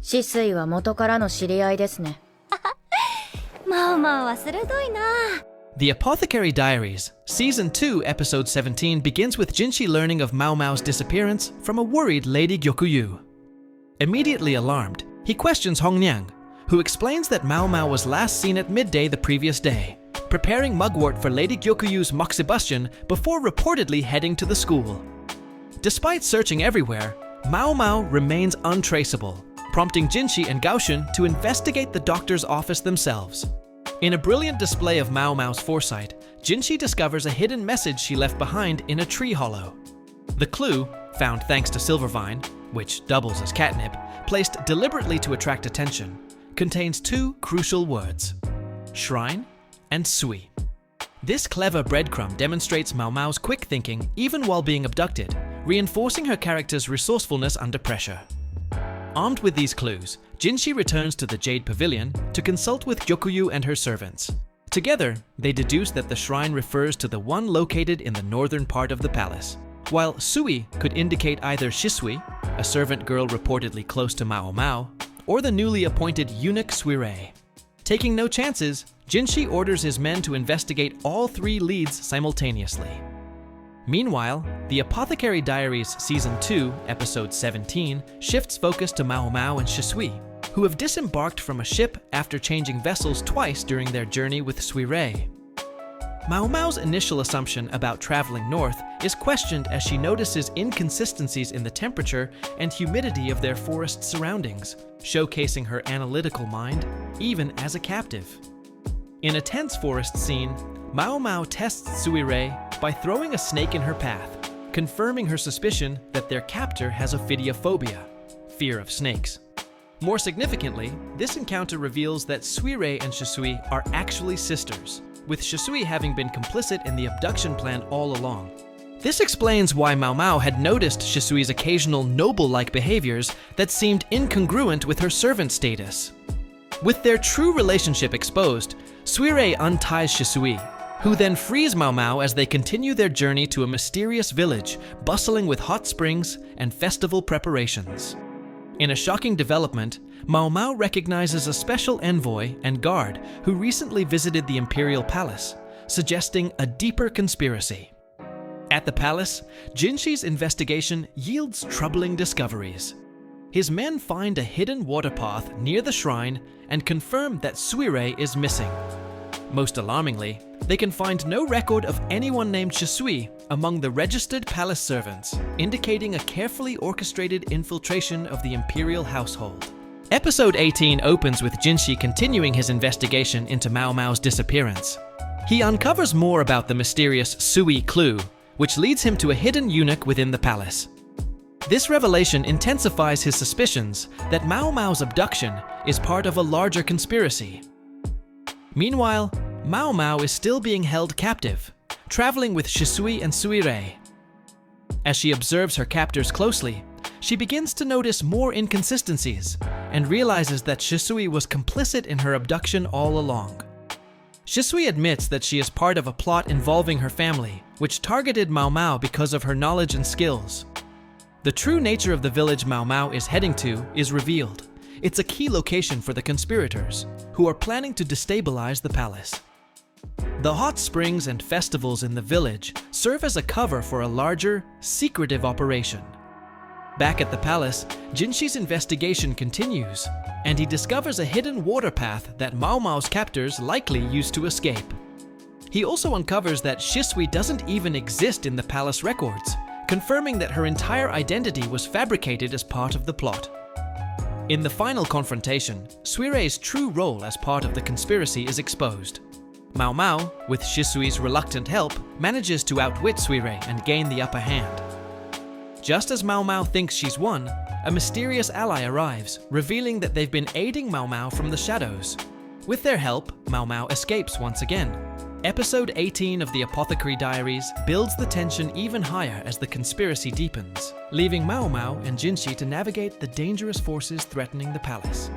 Shisui は元からの知り合いですね。Maomao は鋭いな。The Apothecary Diaries, Season 2, Episode 17 begins with Jinshi learning of Maomao's disappearance from a worried Lady Gyokuyu. Immediately alarmed, he questions Hongniang, who explains that Maomao was last seen at midday the previous day, preparing mugwort for Lady Gyokuyu's moxibustion before reportedly heading to the school. Despite searching everywhere, Maomao remains untraceable, prompting Jinshi and Gaoshin to investigate the doctor's office themselves. In a brilliant display of Maomao's foresight, Jinshi discovers a hidden message she left behind in a tree hollow. The clue, found thanks to Silvervine, which doubles as catnip, placed deliberately to attract attention, contains two crucial words: shrine and sui. This clever breadcrumb demonstrates Maomao's quick thinking even while being abducted, reinforcing her character's resourcefulness under pressure. Armed with these clues, Jinshi returns to the Jade Pavilion to consult with Gyokuyu and her servants. Together, they deduce that the shrine refers to the one located in the northern part of the palace, while Sui could indicate either Shisui, a servant girl reportedly close to Maomao, or the newly appointed eunuch Suirei. Taking no chances, Jinshi orders his men to investigate all three leads simultaneously. Meanwhile, the Apothecary Diaries Season 2, Episode 17 shifts focus to Maomao and Shisui, who have disembarked from a ship after changing vessels twice during their journey with Suirei. Maomao's initial assumption about traveling north is questioned as she notices inconsistencies in the temperature and humidity of their forest surroundings, showcasing her analytical mind, even as a captive. In a tense forest scene, Maomao tests Suirei by throwing a snake in her path, confirming her suspicion that their captor has ophidiophobia, fear of snakes. More significantly, this encounter reveals that Suirei and Shisui are actually sisters, with Shisui having been complicit in the abduction plan all along. This explains why Maomao had noticed Shisui's occasional noble-like behaviors that seemed incongruent with her servant status. With their true relationship exposed, Suirei unties Shisui, who then frees Maomao as they continue their journey to a mysterious village bustling with hot springs and festival preparations. In a shocking development, Maomao recognizes a special envoy and guard who recently visited the imperial palace, suggesting a deeper conspiracy. At the palace, Jinshi's investigation yields troubling discoveries. His men find a hidden water path near the shrine and confirm that Suirei is missing. Most alarmingly, they can find no record of anyone named Shisui among the registered palace servants, indicating a carefully orchestrated infiltration of the imperial household. Episode 18 opens with Jinshi continuing his investigation into Maomao's disappearance. He uncovers more about the mysterious Sui clue, which leads him to a hidden eunuch within the palace. This revelation intensifies his suspicions that Maomao's abduction is part of a larger conspiracy. Meanwhile, Maomao is still being held captive, traveling with Shisui and Suirei. As she observes her captors closely, she begins to notice more inconsistencies and realizes that Shisui was complicit in her abduction all along. Shisui admits that she is part of a plot involving her family, which targeted Maomao because of her knowledge and skills. The true nature of the village Maomao is heading to is revealed. It's a key location for the conspirators, who are planning to destabilize the palace. The hot springs and festivals in the village serve as a cover for a larger, secretive operation. Back at the palace, Jinshi's investigation continues, and he discovers a hidden water path that Maomao's captors likely used to escape. He also uncovers that Shisui doesn't even exist in the palace records, confirming that her entire identity was fabricated as part of the plot. In the final confrontation, Suirei's true role as part of the conspiracy is exposed. Maomao, with Shisui's reluctant help, manages to outwit Suirei and gain the upper hand. Just as Maomao thinks she's won, a mysterious ally arrives, revealing that they've been aiding Maomao from the shadows. With their help, Maomao escapes once again. Episode 18 of the Apothecary Diaries builds the tension even higher as the conspiracy deepens, leaving Maomao and Jinshi to navigate the dangerous forces threatening the palace.